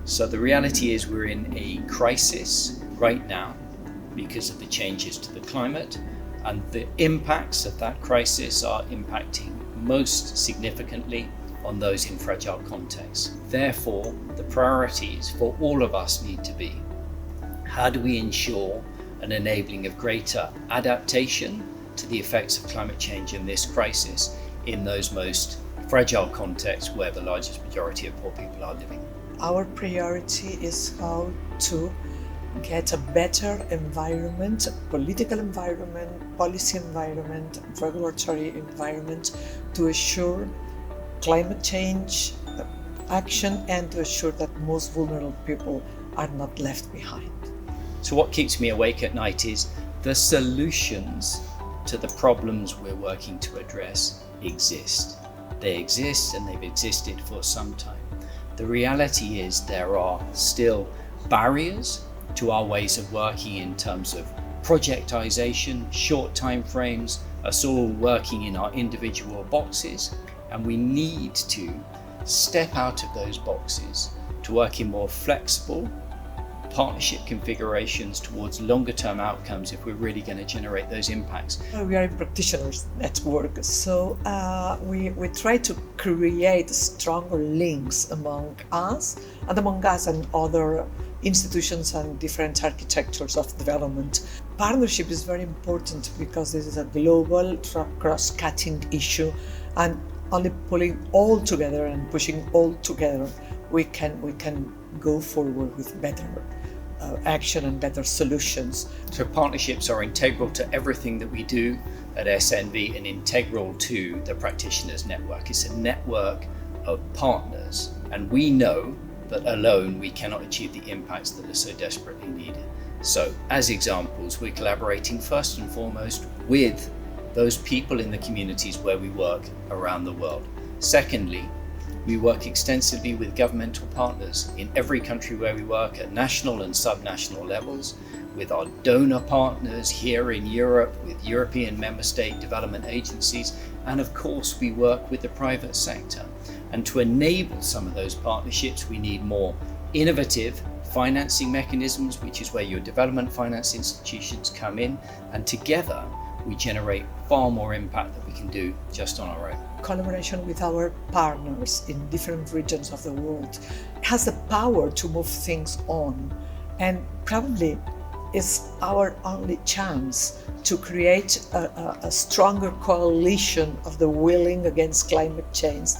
So the reality is we're in a crisis right now because of the changes to the climate, and the impacts of that crisis are impacting most significantly on those in fragile contexts. Therefore, the priorities for all of us need to be: how do we ensure an enabling of greater adaptation to the effects of climate change in this crisis in those most fragile contexts where the largest majority of poor people are living? Our priority is how to get a better environment, political environment, policy environment, regulatory environment to assure climate change action and to assure that most vulnerable people are not left behind. So what keeps me awake at night is the solutions to the problems we're working to address exist. They exist and they've existed for some time. The reality is there are still barriers to our ways of working in terms of projectization, short time frames, us all working in our individual boxes, and we need to step out of those boxes to work in more flexible partnership configurations towards longer term outcomes if we're really going to generate those impacts. We are a practitioners network, so we try to create stronger links among us and other institutions and different architectures of development. Partnership is very important because this is a global cross-cutting issue, and only pulling all together and pushing all together we can go forward with better action and better solutions. So partnerships are integral to everything that we do at SNV and integral to the practitioners network. It's a network of partners, and we know that alone we cannot achieve the impacts that are so desperately needed. So as examples, we're collaborating first and foremost with those people in the communities where we work around the world. Secondly, we work extensively with governmental partners in every country where we work at national and subnational levels, with our donor partners here in Europe, with European member state development agencies, and of course we work with the private sector. And to enable some of those partnerships, we need more innovative financing mechanisms, which is where your development finance institutions come in, and together we generate far more impact than we can do just on our own. Collaboration with our partners in different regions of the world has the power to move things on, and probably is our only chance to create a stronger coalition of the willing against climate change,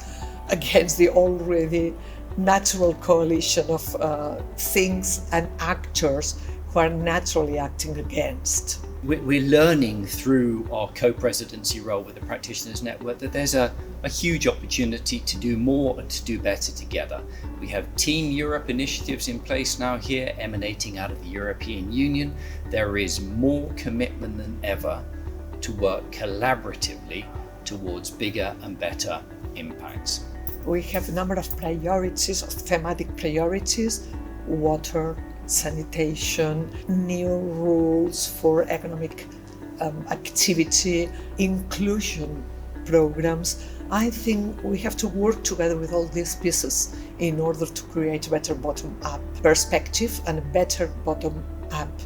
against the already natural coalition of things and actors who are naturally acting against. We're learning through our co-presidency role with the Practitioners Network that there's a huge opportunity to do more and to do better together. We have Team Europe initiatives in place now here, emanating out of the European Union. There is more commitment than ever to work collaboratively towards bigger and better impacts. We have a number of priorities, of thematic priorities: water, sanitation, new rules for economic activity, inclusion programs. I think we have to work together with all these pieces in order to create a better bottom-up perspective and a better bottom-up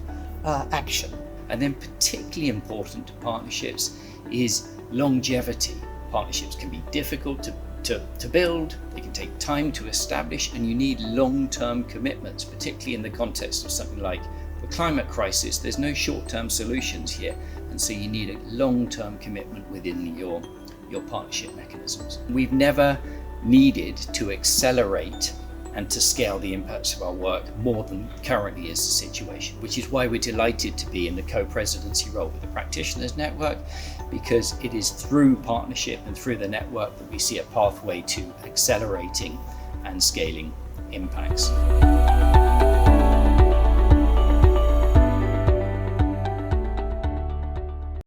action. And then particularly important to partnerships is longevity. Partnerships can be difficult to build, they can take time to establish, and you need long-term commitments, particularly in the context of something like the climate crisis. There's no short-term solutions here, and so you need a long-term commitment within your partnership mechanisms. We've never needed to accelerate and to scale the impacts of our work more than currently is the situation, which is why we're delighted to be in the co-presidency role with the Practitioners Network, because it is through partnership and through the network that we see a pathway to accelerating and scaling impacts.